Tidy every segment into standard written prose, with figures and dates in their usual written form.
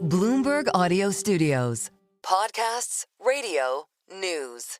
Bloomberg Audio Studios. Podcasts, radio, news.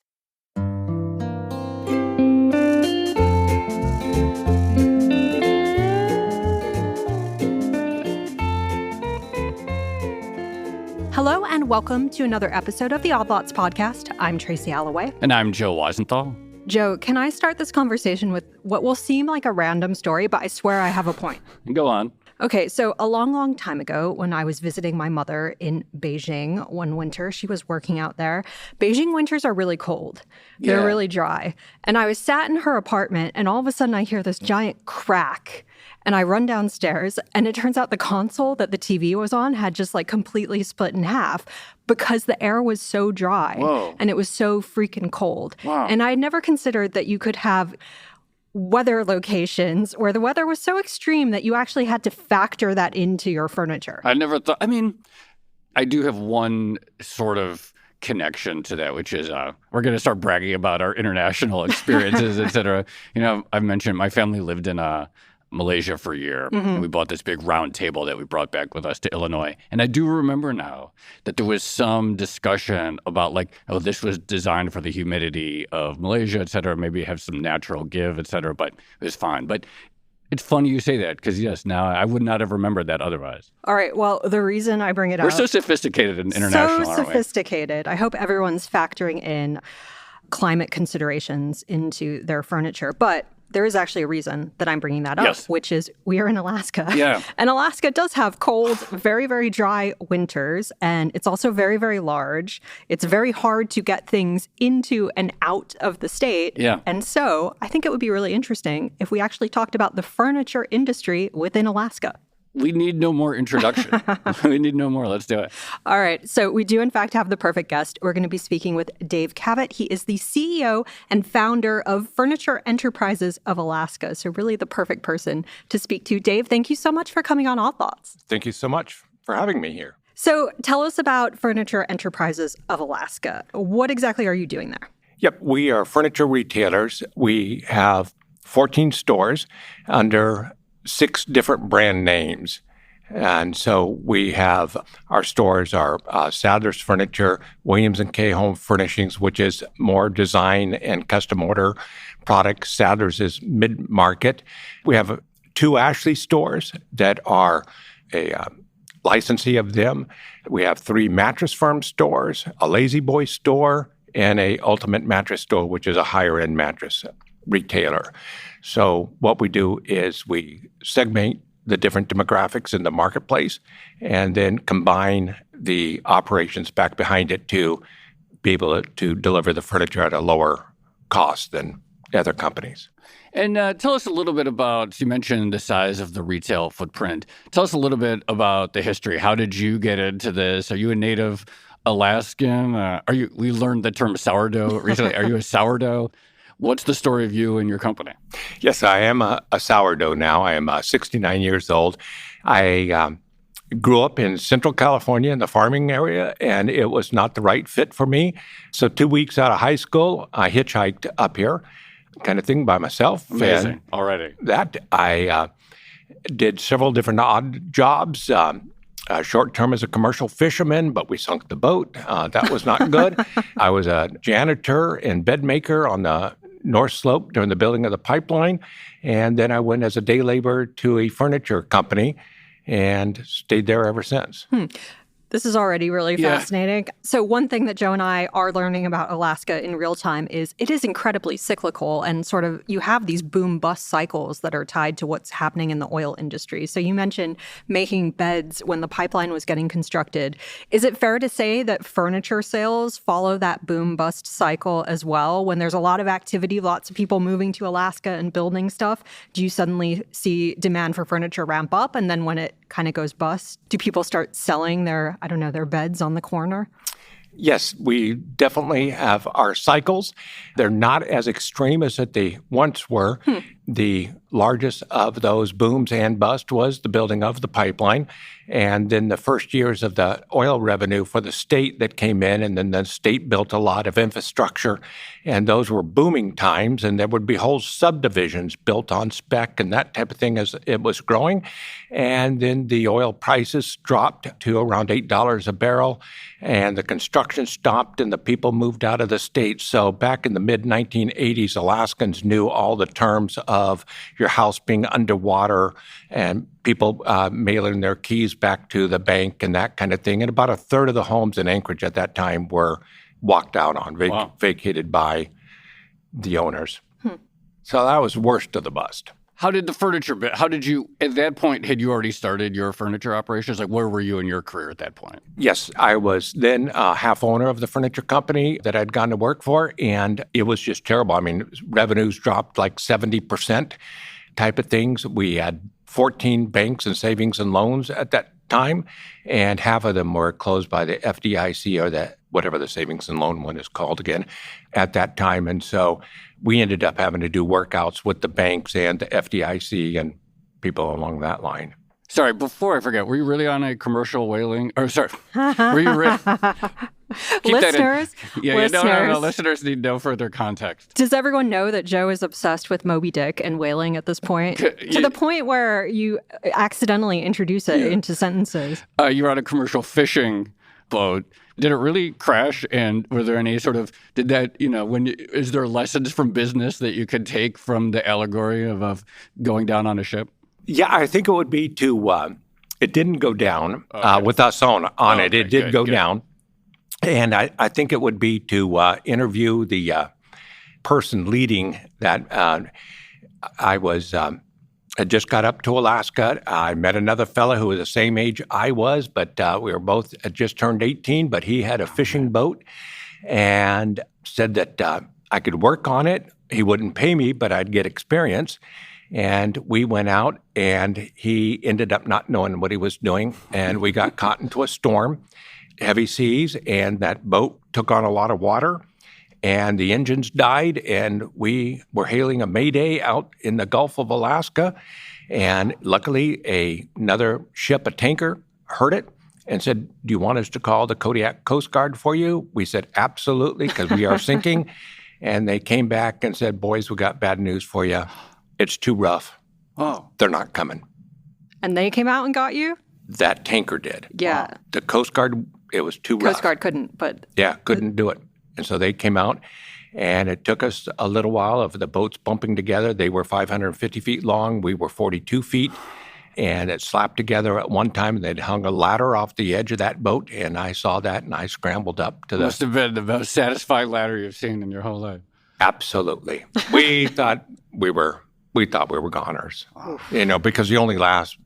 Hello and welcome to another episode of the Odd Lots podcast. I'm Tracy Alloway. And I'm Joe Weisenthal. Joe, can I start this conversation with what will seem like a random story, but I swear I have a point. Go on. Okay, so a long time ago, when I was visiting my mother in Beijing one winter, she was working out there. Beijing winters are really cold. They're really dry. And I was sat in her apartment, and all of a sudden I hear this giant crack. And I run downstairs, and it turns out the console that the TV was on had just like completely split in half because the air was so dry. Whoa. And it was so freaking cold. Wow. And I had never considered that you could have weather locations where the weather was so extreme that you actually had to factor that into your furniture. I never thought, I do have one sort of connection to that, which is we're going to start bragging about our international experiences, et cetera. You know, I've mentioned my family lived in Malaysia for a year. And we bought this big round table that we brought back with us to Illinois. And I do remember now that there was some discussion about like, oh, this was designed for the humidity of Malaysia, et cetera, maybe have some natural give, et cetera, but it was fine. But it's funny you say that because, yes, now I would not have remembered that otherwise. All right. Well, the reason I bring it up. We're so sophisticated and international, So sophisticated. I hope everyone's factoring in climate considerations into their furniture. But there is actually a reason that I'm bringing that up, which is we are in Alaska. Yeah. And Alaska does have cold, very, very dry winters. And it's also very, very large. It's very hard to get things into and out of the state. Yeah. And so I think it would be really interesting if we actually talked about the furniture industry within Alaska. We need no more introduction. We need no more. Let's do it. All right. So we do, in fact, have the perfect guest. We're going to be speaking with Dave Cavitt. He is the CEO and founder of Furniture Enterprises of Alaska. So really the perfect person to speak to. Dave, thank you so much for coming on Odd Thoughts. Thank you so much for having me here. So tell us about Furniture Enterprises of Alaska. What exactly are you doing there? Yep, we are furniture retailers. We have 14 stores under 6 different brand names. And so we have our stores are Sadler's Furniture, Williams & Kay Home Furnishings, which is more design and custom order products. Sadler's is mid-market. We have 2 Ashley stores that are a licensee of them. We have 3 Mattress Firm stores, a Lazy Boy store, and a Ultimate Mattress store, which is a higher-end mattress retailer. So what we do is we segment the different demographics in the marketplace and then combine the operations back behind it to be able to deliver the furniture at a lower cost than other companies. And tell us a little bit about, you mentioned the size of the retail footprint. Tell us a little bit about the history. How did you get into this? Are you a native Alaskan? We learned the term sourdough recently. Are you a sourdough? What's the story of you and your company? Yes, I am a sourdough now. I am 69 years old. I grew up in Central California in the farming area, and it was not the right fit for me. So 2 weeks out of high school, I hitchhiked up here, kind of thing by myself. Amazing, already. That I did several different odd jobs. Short term as a commercial fisherman, but we sunk the boat. That was not good. I was a janitor and bed maker on the North Slope during the building of the pipeline. And then I went as a day laborer to a furniture company and stayed there ever since. This is already really fascinating. So one thing that Joe and I are learning about Alaska in real time is it is incredibly cyclical and sort of you have these boom-bust cycles that are tied to what's happening in the oil industry. So you mentioned making beds when the pipeline was getting constructed. Is it fair to say that furniture sales follow that boom-bust cycle as well? When there's a lot of activity, lots of people moving to Alaska and building stuff, do you suddenly see demand for furniture ramp up? And then when it kind of goes bust, do people start selling their beds on the corner? Yes, we definitely have our cycles. They're not as extreme as that they once were. The largest of those booms and busts was the building of the pipeline. And then the first years of the oil revenue for the state that came in, and then the state built a lot of infrastructure. And those were booming times, and there would be whole subdivisions built on spec and that type of thing as it was growing. And then the oil prices dropped to around $8 a barrel, and the construction stopped, and the people moved out of the state. So back in the mid-1980s, Alaskans knew all the terms of your house being underwater and people mailing their keys back to the bank and that kind of thing. And about a third of the homes in Anchorage at that time were walked out on, vacated by the owners. So that was worst of the bust. How did the furniture bit? How did you, at that point, had you already started your furniture operations? Like, where were you in your career at that point? Yes, I was then half owner of the furniture company that I'd gone to work for, and it was just terrible. I mean, revenues dropped like 70% type of things. We had 14 banks and savings and loans at that time, and half of them were closed by the FDIC or the whatever the savings and loan one is called again at that time. And so we ended up having to do workouts with the banks and the FDIC and people along that line. Sorry, before I forget, were you really on a commercial whaling? Or sorry, were you really? Listeners, No. Listeners need no further context. Does everyone know that Joe is obsessed with Moby Dick and whaling at this point? To the point where you accidentally introduce it into sentences. You were on a commercial fishing boat. Did it really crash? And were there any sort of, did that, is there lessons from business that you could take from the allegory of going down on a ship? Yeah, I think it would be it didn't go down with us on it. It did go down. And I think it would be to interview the person leading that. I just got up to Alaska. I met another fellow who was the same age I was, but we were both had just turned 18, but he had a fishing boat and said that I could work on it. He wouldn't pay me, but I'd get experience. And we went out, and he ended up not knowing what he was doing, and we got caught into a storm, heavy seas, and that boat took on a lot of water, and the engines died, and we were hailing a mayday out in the Gulf of Alaska, and luckily another ship, a tanker, heard it and said, "Do you want us to call the Kodiak Coast Guard for you?" We said, "Absolutely, because we are sinking." And they came back and said, "Boys, we got bad news for you. It's too rough. Oh, they're not coming." And they came out and got you? That tanker did. Yeah. The Coast Guard, it was too rough. Coast Guard couldn't, but... Yeah, couldn't do it. And so they came out, and it took us a little while of the boats bumping together. They were 550 feet long. We were 42 feet. And it slapped together at one time. They'd hung a ladder off the edge of that boat, and I saw that, and I scrambled up to the... Must have been the most satisfying ladder you've seen in your whole life. Absolutely. We thought we were goners, because you only last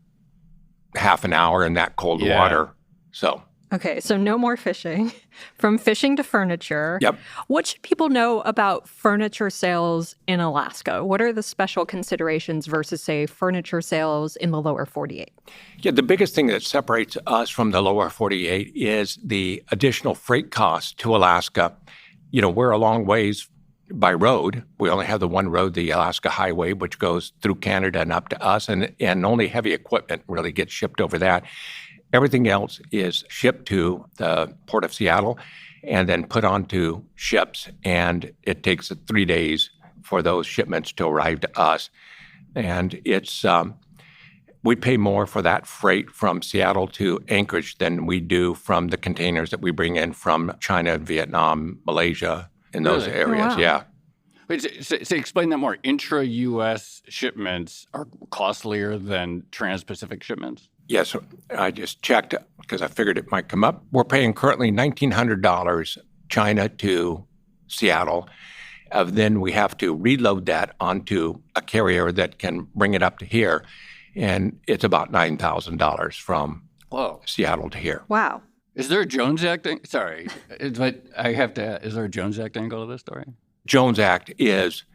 half an hour in that cold water. So. Okay, so no more fishing. From fishing to furniture. Yep. What should people know about furniture sales in Alaska? What are the special considerations versus, say, furniture sales in the lower 48? Yeah, the biggest thing that separates us from the lower 48 is the additional freight costs to Alaska. We're a long ways by road. We only have the one road, the Alaska Highway, which goes through Canada and up to us, and only heavy equipment really gets shipped over that. Everything else is shipped to the Port of Seattle and then put onto ships, and it takes 3 days for those shipments to arrive to us. And it's we pay more for that freight from Seattle to Anchorage than we do from the containers that we bring in from China, Vietnam, Malaysia, in those areas. Oh, wow. Yeah. Wait, so explain that more. Intra-U.S. shipments are costlier than trans-Pacific shipments? Yes, I just checked because I figured it might come up. We're paying currently $1,900 China to Seattle. Then we have to reload that onto a carrier that can bring it up to here. And it's about $9,000 from Seattle to here. Wow. Is there a Jones Act? Sorry, but I have to. Is there a Jones Act angle to this story? Jones Act is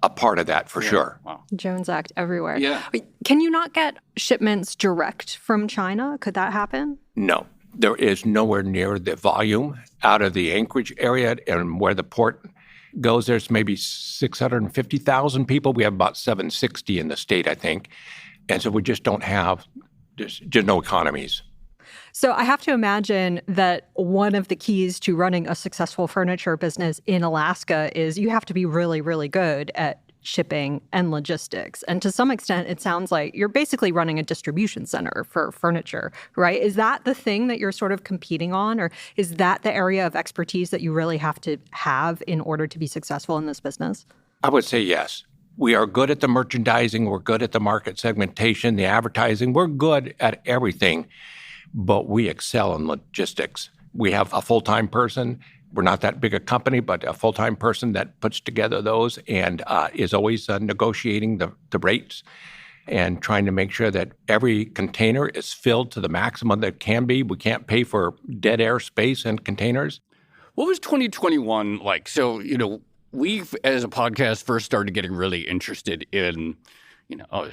a part of that for sure. Wow. Jones Act everywhere. Yeah. Can you not get shipments direct from China? Could that happen? No. There is nowhere near the volume out of the Anchorage area and where the port goes, there's maybe 650,000 people. We have about 760 in the state, I think. And so we just don't have, just no economies. So I have to imagine that one of the keys to running a successful furniture business in Alaska is you have to be really, really good at shipping and logistics. And to some extent, it sounds like you're basically running a distribution center for furniture, right? Is that the thing that you're sort of competing on? Or is that the area of expertise that you really have to have in order to be successful in this business? I would say yes. We are good at the merchandising. We're good at the market segmentation, the advertising. We're good at everything, but we excel in logistics. We have a full-time person. We're not that big a company, but a full-time person that puts together those and is always negotiating the rates and trying to make sure that every container is filled to the maximum that can be. We can't pay for dead air space in containers. What was 2021 like? So, we've, as a podcast, first started getting really interested in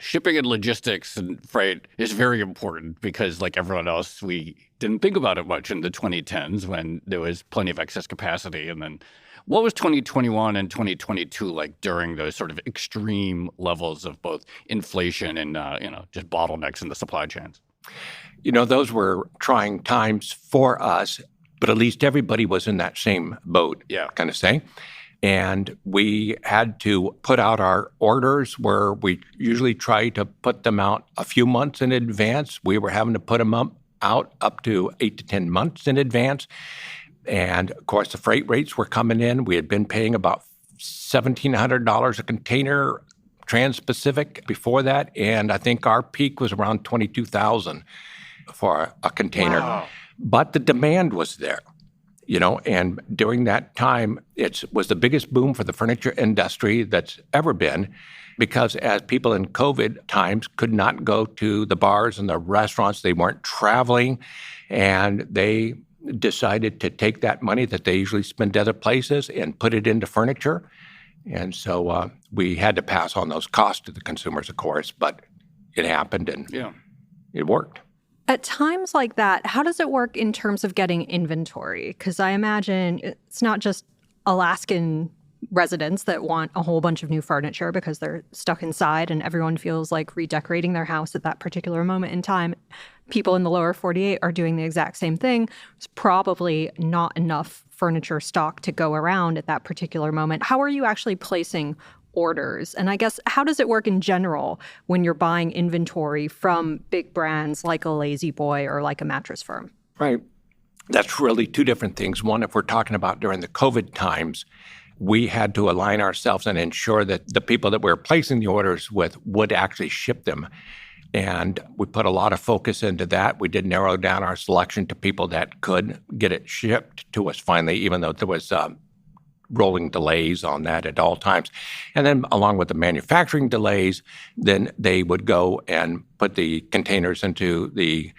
shipping and logistics and freight is very important because, like everyone else, we didn't think about it much in the 2010s when there was plenty of excess capacity. And then what was 2021 and 2022 like during those sort of extreme levels of both inflation and, just bottlenecks in the supply chains? Those were trying times for us, but at least everybody was in that same boat, kind of thing. And we had to put out our orders where we usually try to put them out a few months in advance. We were having to put them out up to 8 to 10 months in advance. And, of course, the freight rates were coming in. We had been paying about $1,700 a container trans-Pacific before that. And I think our peak was around $22,000 for a container. Wow. But the demand was there. And during that time, it was the biggest boom for the furniture industry that's ever been, because as people in COVID times could not go to the bars and the restaurants, they weren't traveling, and they decided to take that money that they usually spend other places and put it into furniture. And so we had to pass on those costs to the consumers, of course, but it happened and it worked. At times like that, how does it work in terms of getting inventory? Because I imagine it's not just Alaskan residents that want a whole bunch of new furniture because they're stuck inside and everyone feels like redecorating their house at that particular moment in time. People in the lower 48 are doing the exact same thing. There's probably not enough furniture stock to go around at that particular moment. How are you actually placing orders? And I guess, how does it work in general when you're buying inventory from big brands like a Lazy Boy or like a Mattress Firm? Right. That's really two different things. One, if we're talking about during the COVID times, we had to align ourselves and ensure that the people that we were placing the orders with would actually ship them. And we put a lot of focus into that. We did narrow down our selection to people that could get it shipped to us finally, even though there was rolling delays on that at all times. And then along with the manufacturing delays, then they would go and put the containers into the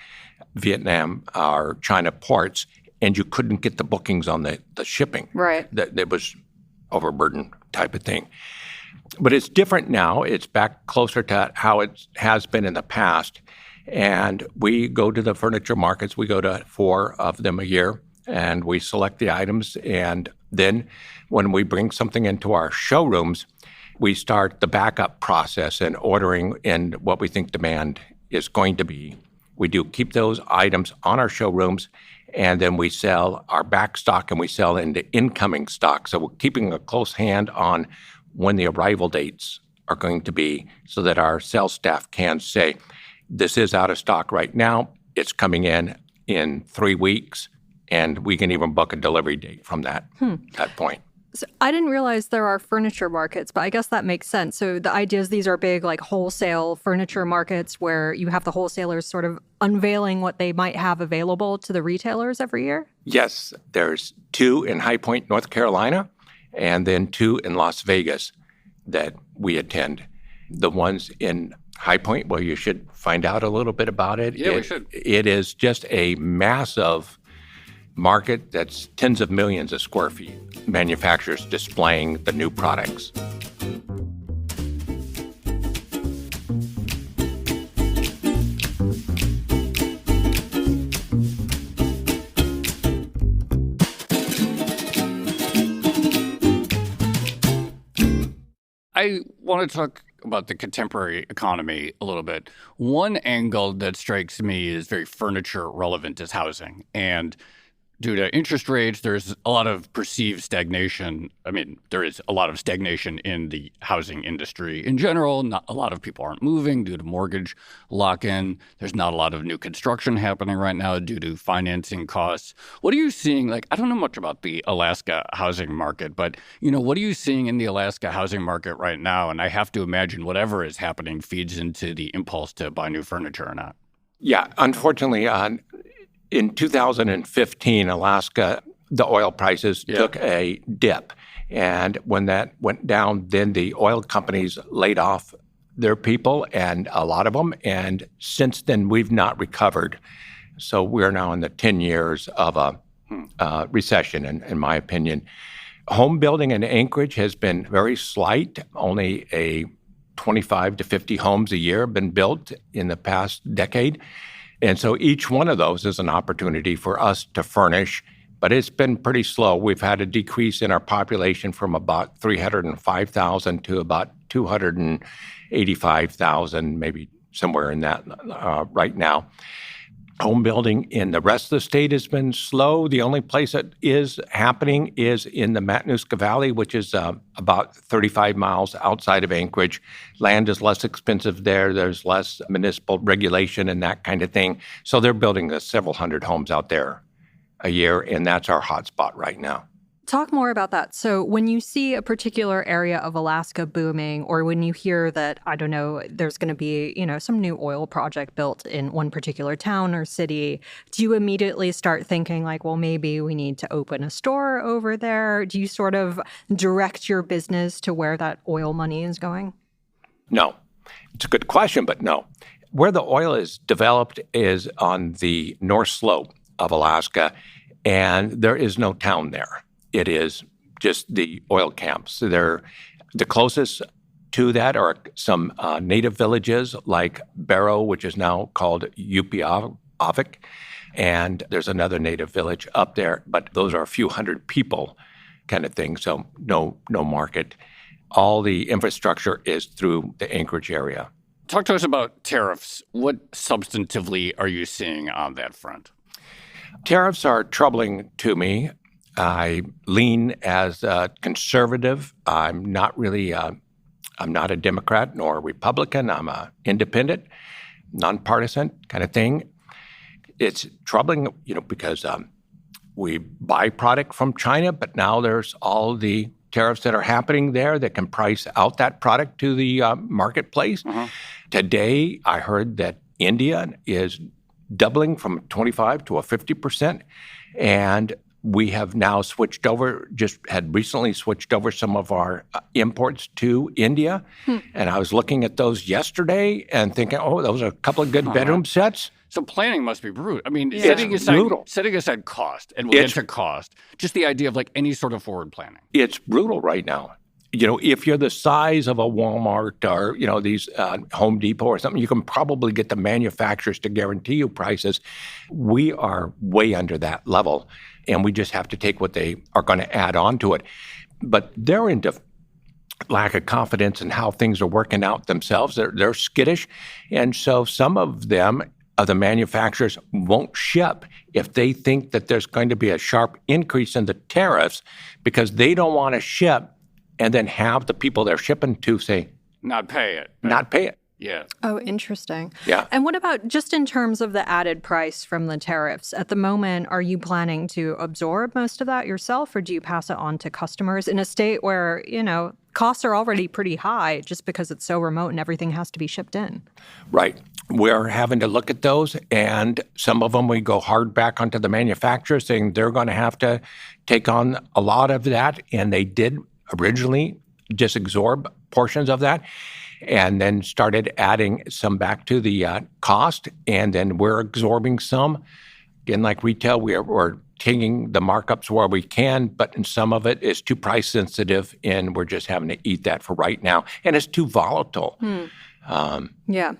Vietnam or China ports, and you couldn't get the bookings on the shipping. Right. That was overburden type of thing. But it's different now. It's back closer to how it has been in the past. And we go to the furniture markets. We go to 4 of them a year, and we select the items. And then when we bring something into our showrooms, we start the backup process and ordering in what we think demand is going to be. We do keep those items on our showrooms, and then we sell our back stock and we sell into incoming stock. So we're keeping a close hand on when the arrival dates are going to be so that our sales staff can say, this is out of stock right now. It's coming in 3 weeks. And we can even book a delivery date from that point. So I didn't realize there are furniture markets, but I guess that makes sense. So the idea is these are big, like, wholesale furniture markets where you have the wholesalers sort of unveiling what they might have available to the retailers every year? Yes. There's 2 in High Point, North Carolina, and then 2 in Las Vegas that we attend. The ones in High Point, well, you should find out a little bit about it. Yeah, we should. It is just a massive market that's tens of millions of square feet. Manufacturers displaying the new products. I want to talk about the contemporary economy a little bit. One angle that strikes me is very furniture relevant is housing. And due to interest rates, there's a lot of perceived stagnation. I mean, there is a lot of stagnation in the housing industry in general. Not a lot of people aren't moving due to mortgage lock-in. There's not a lot of new construction happening right now due to financing costs. What are you seeing? Like, I don't know much about the Alaska housing market, but, what are you seeing in the Alaska housing market right now? And I have to imagine whatever is happening feeds into the impulse to buy new furniture or not. Yeah, unfortunately, in 2015, Alaska, the oil prices took a dip. And when that went down, then the oil companies laid off their people, and a lot of them. And since then, we've not recovered. So we're now in the 10 years of a recession, in my opinion. Home building in Anchorage has been very slight. Only a 25 to 50 homes a year have been built in the past decade. And so each one of those is an opportunity for us to furnish, but it's been pretty slow. We've had a decrease in our population from about 305,000 to about 285,000, maybe somewhere in that right now. Home building in the rest of the state has been slow. The only place that is happening is in the Matanuska Valley, which is about 35 miles outside of Anchorage. Land is less expensive there. There's less municipal regulation and that kind of thing. So they're building several hundred homes out there a year, and that's our hotspot right now. Talk more about that. So when you see a particular area of Alaska booming, or when you hear that, I don't know, there's going to be, some new oil project built in one particular town or city, do you immediately start thinking like, well, maybe we need to open a store over there? Do you sort of direct your business to where that oil money is going? No. It's a good question, but no. Where the oil is developed is on the north slope of Alaska, and there is no town there. It is just the oil camps. The closest to that are some native villages like Barrow, which is now called Upyavik, and there's another native village up there, but those are a few hundred people kind of thing, so no market. All the infrastructure is through the Anchorage area. Talk to us about tariffs. What substantively are you seeing on that front? Tariffs are troubling to me. I lean as a conservative. I'm not a Democrat nor a Republican. I'm an independent, nonpartisan kind of thing. It's troubling, because we buy product from China, but now there's all the tariffs that are happening there that can price out that product to the marketplace. Mm-hmm. Today, I heard that India is doubling from 25 to a 50%, and we have now recently switched over some of our imports to India. And I was looking at those yesterday and thinking, those are a couple of good bedroom sets. So planning must be brutal. I mean, setting aside cost, and we'll get to cost, just the idea of like any sort of forward planning. It's brutal right now. If you're the size of a Walmart or, these Home Depot or something, you can probably get the manufacturers to guarantee you prices. We are way under that level, and we just have to take what they are going to add on to it. But they're into lack of confidence in how things are working out themselves. They're skittish. And so some of them, the manufacturers, won't ship if they think that there's going to be a sharp increase in the tariffs because they don't want to ship and then have the people they're shipping to say, not pay it. Not pay it. Yeah. Oh, interesting. Yeah. And what about just in terms of the added price from the tariffs? At the moment, are you planning to absorb most of that yourself, or do you pass it on to customers in a state where, costs are already pretty high just because it's so remote and everything has to be shipped in? Right. We're having to look at those, and some of them we go hard back onto the manufacturer saying they're going to have to take on a lot of that, and they did originally just absorb portions of that and then started adding some back to the cost, and then we're absorbing some. Again, like retail, we're taking the markups where we can, but in some of it is too price sensitive, and we're just having to eat that for right now, and it's too volatile. Yeah.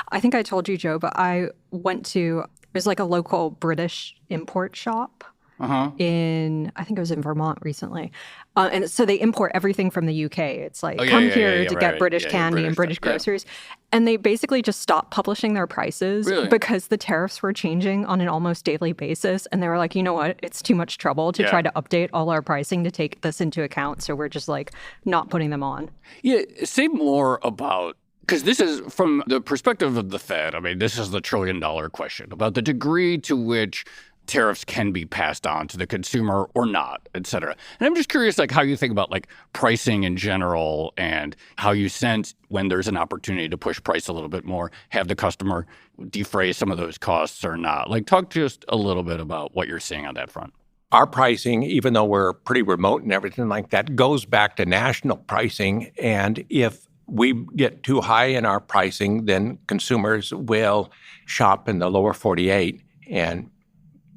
I think I told you, Joe, but I went to, there's like a local British import shop. I think it was in Vermont recently. And so they import everything from the UK. It's like, get British candy and British groceries. And they basically just stopped publishing their prices because the tariffs were changing on an almost daily basis. And they were like, you know what? It's too much trouble to try to update all our pricing to take this into account. So we're just like not putting them on. Yeah, say more about, because this is from the perspective of the Fed. I mean, this is the $1 trillion question about the degree to which tariffs can be passed on to the consumer or not, et cetera. And I'm just curious, like, how you think about, like, pricing in general and how you sense when there's an opportunity to push price a little bit more, have the customer defray some of those costs or not. Like, talk just a little bit about what you're seeing on that front. Our pricing, even though we're pretty remote and everything like that, goes back to national pricing. And if we get too high in our pricing, then consumers will shop in the lower 48 and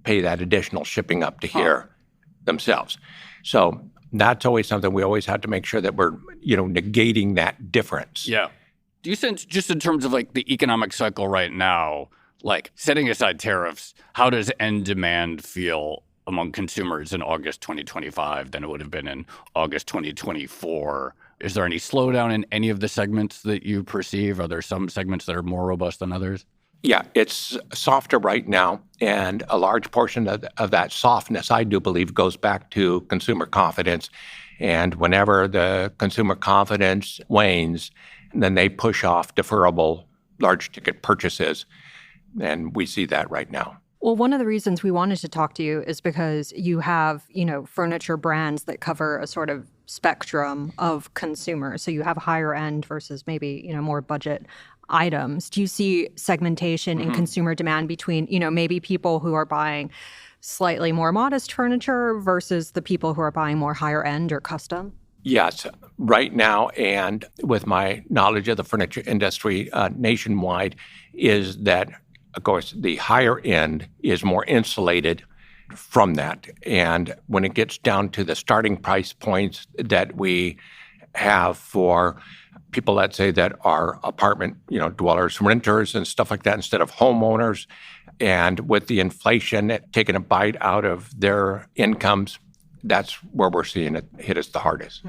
pay that additional shipping up to here themselves. So that's always something we always have to make sure that we're, negating that difference. Yeah. Do you sense, just in terms of like the economic cycle right now, like setting aside tariffs, how does end demand feel among consumers in August 2025 than it would have been in August 2024? Is there any slowdown in any of the segments that you perceive? Are there some segments that are more robust than others? Yeah, it's softer right now, and a large portion of that softness, I do believe, goes back to consumer confidence. And whenever the consumer confidence wanes, then they push off deferrable large ticket purchases, and we see that right now. Well, one of the reasons we wanted to talk to you is because you have, furniture brands that cover a sort of spectrum of consumers. So you have higher end versus maybe, more budget items. Do you see segmentation in consumer demand between, maybe people who are buying slightly more modest furniture versus the people who are buying more higher end or custom? Yes. Right now, and with my knowledge of the furniture industry nationwide, is that, of course, the higher end is more insulated from that. And when it gets down to the starting price points that we have for people, let's say, that are apartment, dwellers, renters and stuff like that instead of homeowners, and with the inflation taking a bite out of their incomes, that's where we're seeing it hit us the hardest.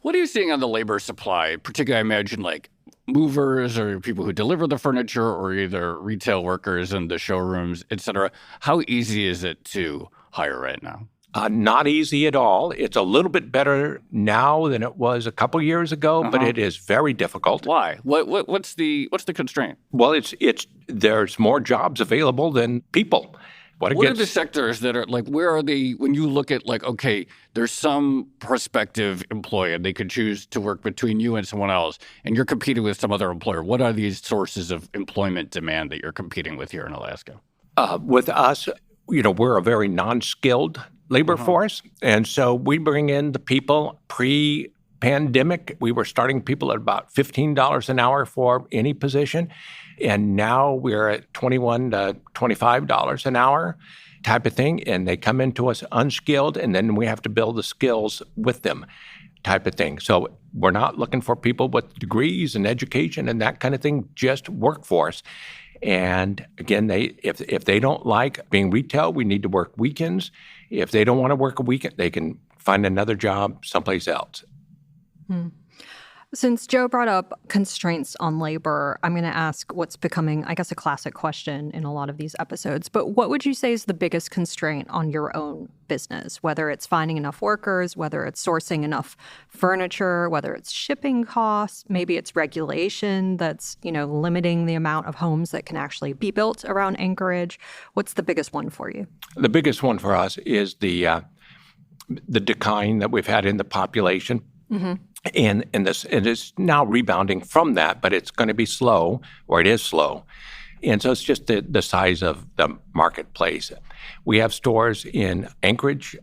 What are you seeing on the labor supply? Particularly, I imagine, like movers or people who deliver the furniture or either retail workers in the showrooms, et cetera. How easy is it to hire right now? Not easy at all. It's a little bit better now than it was a couple years ago, but it is very difficult. Why? What's the constraint? Well, it's there's more jobs available than people. What are the sectors that are like, where are they, when you look at like, okay, there's some prospective employee and they could choose to work between you and someone else, and you're competing with some other employer. What are these sources of employment demand that you're competing with here in Alaska? With us, we're a very non-skilled labor force. And so we bring in the people. Pre-pandemic, we were starting people at about $15 an hour for any position. And now we're at $21 to $25 an hour type of thing. And they come into us unskilled, and then we have to build the skills with them type of thing. So we're not looking for people with degrees and education and that kind of thing, just workforce. And again, if they don't like being retail, we need to work weekends. If they don't want to work a weekend, they can find another job someplace else. Since Joe brought up constraints on labor, I'm going to ask what's becoming, I guess, a classic question in a lot of these episodes. But what would you say is the biggest constraint on your own business, whether it's finding enough workers, whether it's sourcing enough furniture, whether it's shipping costs, maybe it's regulation that's, limiting the amount of homes that can actually be built around Anchorage? What's the biggest one for you? The biggest one for us is the decline that we've had in the population. And it's now rebounding from that, but it's going to be slow, or it is slow. And so it's just the size of the marketplace. We have stores in Anchorage,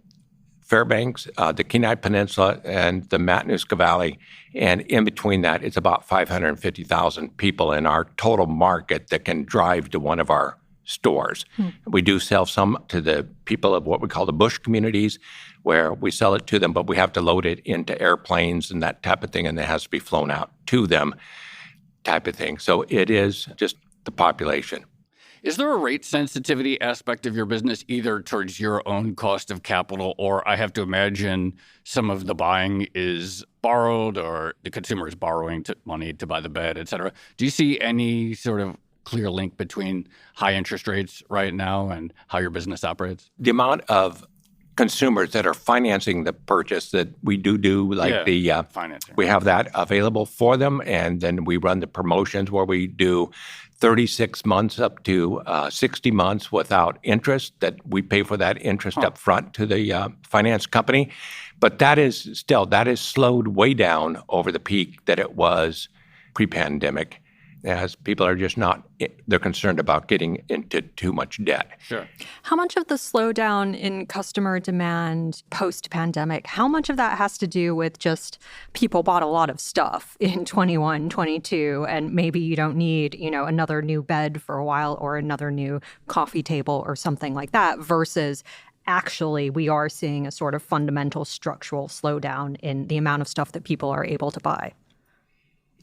Fairbanks, the Kenai Peninsula, and the Matanuska Valley. And in between that, it's about 550,000 people in our total market that can drive to one of our stores. We do sell some to the people of what we call the bush communities, where we sell it to them, but we have to load it into airplanes and that type of thing, and it has to be flown out to them type of thing. So it is just the population. Is there a rate sensitivity aspect of your business, either towards your own cost of capital, or I have to imagine some of the buying is borrowed or the consumer is borrowing money to buy the bed, et cetera? Do you see any sort of clear link between high interest rates right now and how your business operates? The amount of consumers that are financing the purchase that we do the financing. We have that available for them, and then we run the promotions where we do 36 months up to 60 months without interest, that we pay for that interest up front to the finance company. But that is slowed way down over the peak that it was pre-pandemic, as people are just they're concerned about getting into too much debt. Sure. How much of the slowdown in customer demand post-pandemic, how much of that has to do with just people bought a lot of stuff in 21, 22, and maybe you don't need, another new bed for a while or another new coffee table or something like that, versus actually we are seeing a sort of fundamental structural slowdown in the amount of stuff that people are able to buy?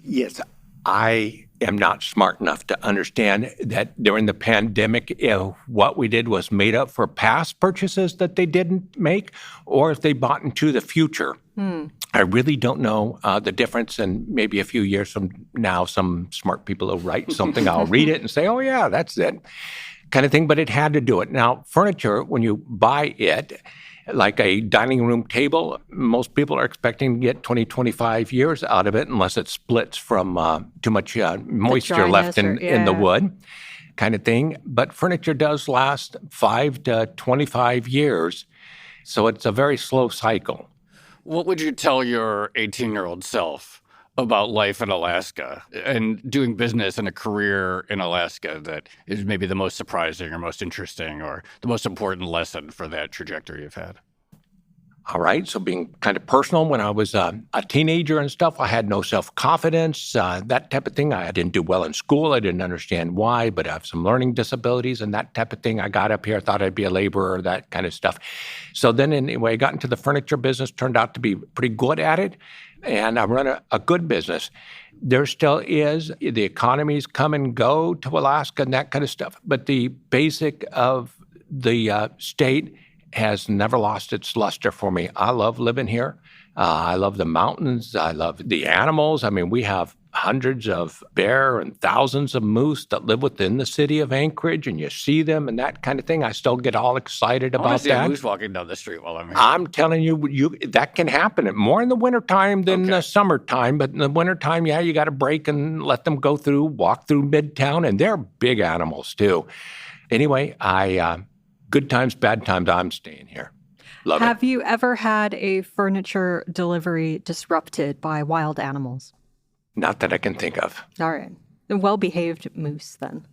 Yes. I am not smart enough to understand that during the pandemic, what we did was made up for past purchases that they didn't make, or if they bought into the future. I really don't know the difference. And maybe a few years from now, some smart people will write something. I'll read it and say, oh, yeah, that's it, kind of thing. But it had to do it. Now, furniture, when you buy it, like a dining room table, most people are expecting to get 20, 25 years out of it unless it splits from too much moisture left in the wood, kind of thing. But furniture does last 5 to 25 years, so it's a very slow cycle. What would you tell your 18-year-old self about life in Alaska and doing business and a career in Alaska that is maybe the most surprising or most interesting or the most important lesson for that trajectory you've had? All right. So being kind of personal, when I was a teenager and stuff, I had no self-confidence, that type of thing. I didn't do well in school. I didn't understand why, but I have some learning disabilities and that type of thing. I got up here, thought I'd be a laborer, that kind of stuff. So then anyway, I got into the furniture business, turned out to be pretty good at it, and I run a good business. There still is, the economies come and go to Alaska and that kind of stuff, but the basic of the state has never lost its luster for me. I love living here. I love the mountains. I love the animals. I mean, we have hundreds of bear and thousands of moose that live within the city of Anchorage, and you see them and that kind of thing. I still get all excited about that. I want to see a moose walking down the street while I'm here. I'm telling you, that can happen more in the wintertime than the summertime. But in the wintertime, you got to break and let them walk through Midtown, and they're big animals too. Anyway, good times, bad times, I'm staying here. Love it. Have you ever had a furniture delivery disrupted by wild animals? Not that I can think of. All right. Well-behaved moose, then.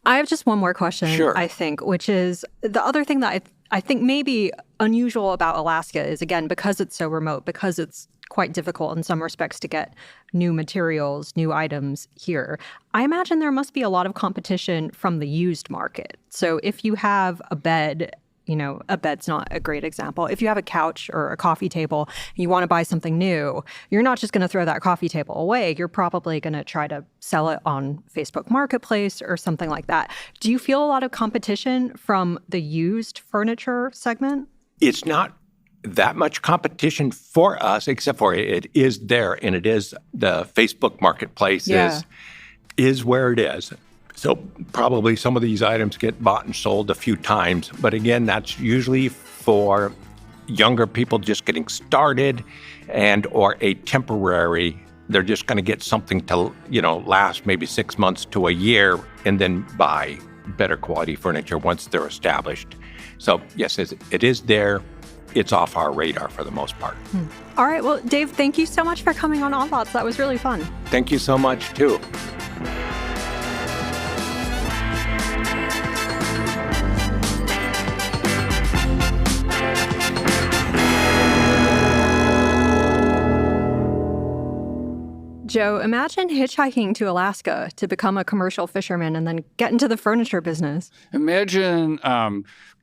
I have just one more question, Sure. I think, which is the other thing that I think may be unusual about Alaska is, again, because it's so remote, because it's quite difficult in some respects to get new materials, new items here. I imagine there must be a lot of competition from the used market. So if you have a bed, a bed's not a great example. If you have a couch or a coffee table, and you want to buy something new, you're not just going to throw that coffee table away. You're probably going to try to sell it on Facebook Marketplace or something like that. Do you feel a lot of competition from the used furniture segment? It's not that much competition for us, except for it is there, and it is the Facebook Marketplace is where it is. So probably some of these items get bought and sold a few times. But again, that's usually for younger people just getting started or a temporary. They're just going to get something to, last maybe 6 months to a year and then buy better quality furniture once they're established. So yes, it is there. It's off our radar for the most part. All right. Well, Dave, thank you so much for coming on Odd Lots. That was really fun. Thank you so much, too. Joe, imagine hitchhiking to Alaska to become a commercial fisherman and then get into the furniture business. Imagine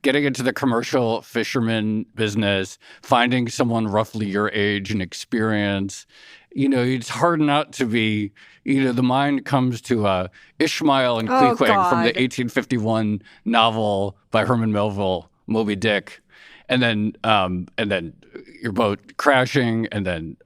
getting into the commercial fisherman business, finding someone roughly your age and experience. It's hard not to be, the mind comes to Ishmael and Queequeg from the 1851 novel by Herman Melville, Moby Dick. And then your boat crashing, and then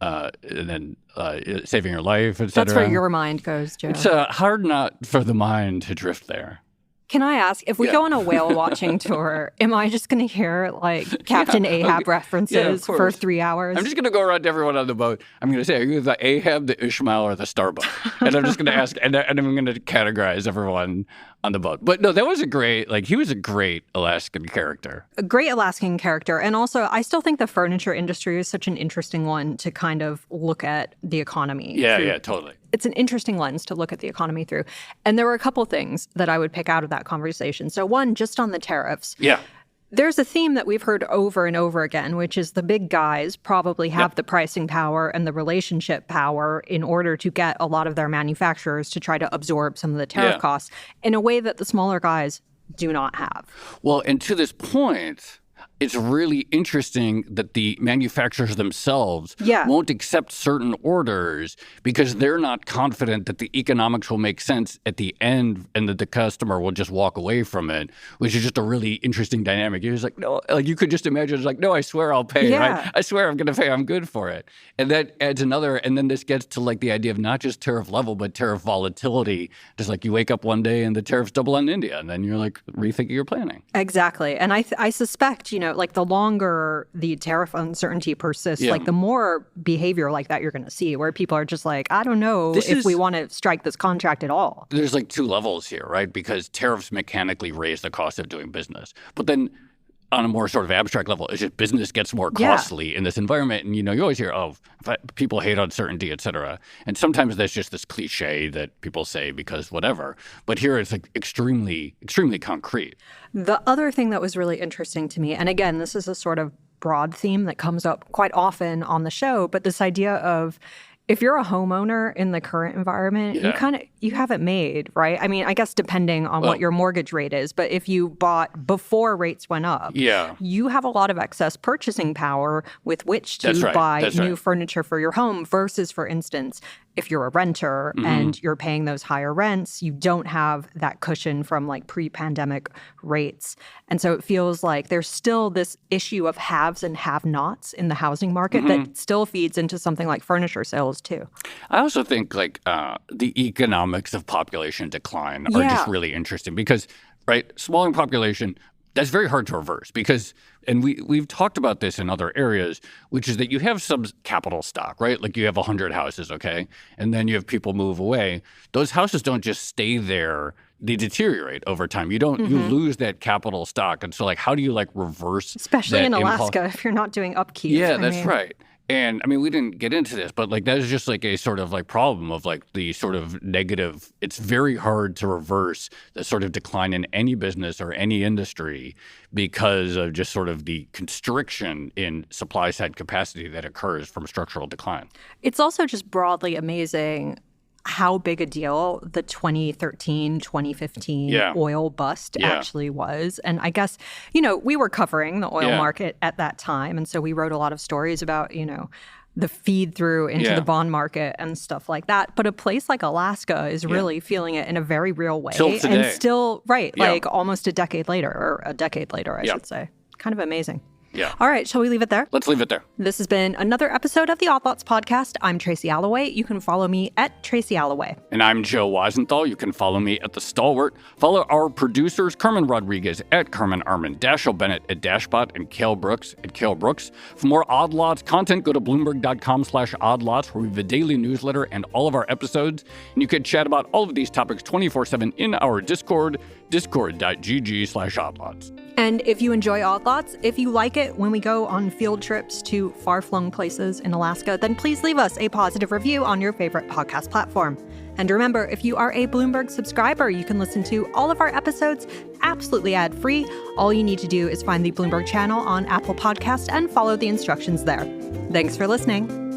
saving your life, etc. That's where your mind goes, Joe. It's hard not for the mind to drift there. Can I ask, if we go on a whale watching tour, am I just going to hear like Captain Ahab references for 3 hours? I'm just going to go around to everyone on the boat. I'm going to say, are you the Ahab, the Ishmael, or the Starbuck? And I'm just going to ask, and I'm going to categorize everyone on the boat. But no, that was he was a great Alaskan character. A great Alaskan character. And also, I still think the furniture industry is such an interesting one to kind of look at the economy. Yeah, totally. It's an interesting lens to look at the economy through. And there were a couple things that I would pick out of that conversation. So one, just on the tariffs. Yeah. There's a theme that we've heard over and over again, which is the big guys probably have the pricing power and the relationship power in order to get a lot of their manufacturers to try to absorb some of the tariff costs in a way that the smaller guys do not have. Well, and to this point, it's really interesting that the manufacturers themselves won't accept certain orders because they're not confident that the economics will make sense at the end and that the customer will just walk away from it, which is just a really interesting dynamic. You're just like, no, like you could just imagine it's like, no, I swear I'll pay, right? I swear I'm going to pay. I'm good for it. And that adds another, and then this gets to like the idea of not just tariff level, but tariff volatility. Just like you wake up one day and the tariffs double on India, and then you're like rethinking your planning. Exactly. And I suspect, like the longer the tariff uncertainty persists, like the more behavior like that you're going to see, where people are just like, I don't know if we want to strike this contract at all. There's like two levels here, right? Because tariffs mechanically raise the cost of doing business. But then on a more sort of abstract level, it's just business gets more costly in this environment. And, you always hear, people hate uncertainty, et cetera. And sometimes that's just this cliche that people say because whatever. But here it's like extremely, extremely concrete. The other thing that was really interesting to me, and again, this is a sort of broad theme that comes up quite often on the show, but this idea of if you're a homeowner in the current environment, you have it made, right? I mean, I guess depending on what your mortgage rate is, but if you bought before rates went up, you have a lot of excess purchasing power with which to buy new furniture for your home versus, for instance, if you're a renter and you're paying those higher rents, you don't have that cushion from like pre-pandemic rates. And so it feels like there's still this issue of haves and have-nots in the housing market that still feeds into something like furniture sales too. I also think like the economics of population decline are just really interesting because, right, smaller population, that's very hard to reverse because, and we've talked about this in other areas, which is that you have some capital stock, right? Like you have 100 houses, okay? And then you have people move away. Those houses don't just stay there. They deteriorate over time. You lose that capital stock. And so like, how do you like reverse especially in Alaska if you're not doing upkeep? Yeah, that's right. And I mean, we didn't get into this, but like that is just like a sort of like problem of like the sort of negative. It's very hard to reverse the sort of decline in any business or any industry because of just sort of the constriction in supply side capacity that occurs from structural decline. It's also just broadly amazing how big a deal the 2013, 2015 oil bust actually was. And I guess, we were covering the oil market at that time. And so we wrote a lot of stories about, the feed through into the bond market and stuff like that. But a place like Alaska is really feeling it in a very real way. Till today. And still, like almost a decade later, I should say. Kind of amazing. Yeah. All right. Shall we leave it there? Let's leave it there. This has been another episode of the Odd Lots podcast. I'm Tracy Alloway. You can follow me at Tracy Alloway. And I'm Joe Weisenthal. You can follow me at The Stalwart. Follow our producers, Carmen Rodriguez at Carmen Armin, Dashiell Bennett at Dashbot, and Cale Brooks at Cale Brooks. For more Odd Lots content, go to Bloomberg.com/oddlots, where we have a daily newsletter and all of our episodes. And you can chat about all of these topics 24/7 in our Discord, discord.gg/oddlots. And if you enjoy Odd Lots, if you like it when we go on field trips to far-flung places in Alaska, then please leave us a positive review on your favorite podcast platform. And remember, if you are a Bloomberg subscriber, you can listen to all of our episodes absolutely ad-free. All you need to do is find the Bloomberg channel on Apple Podcasts and follow the instructions there. Thanks for listening.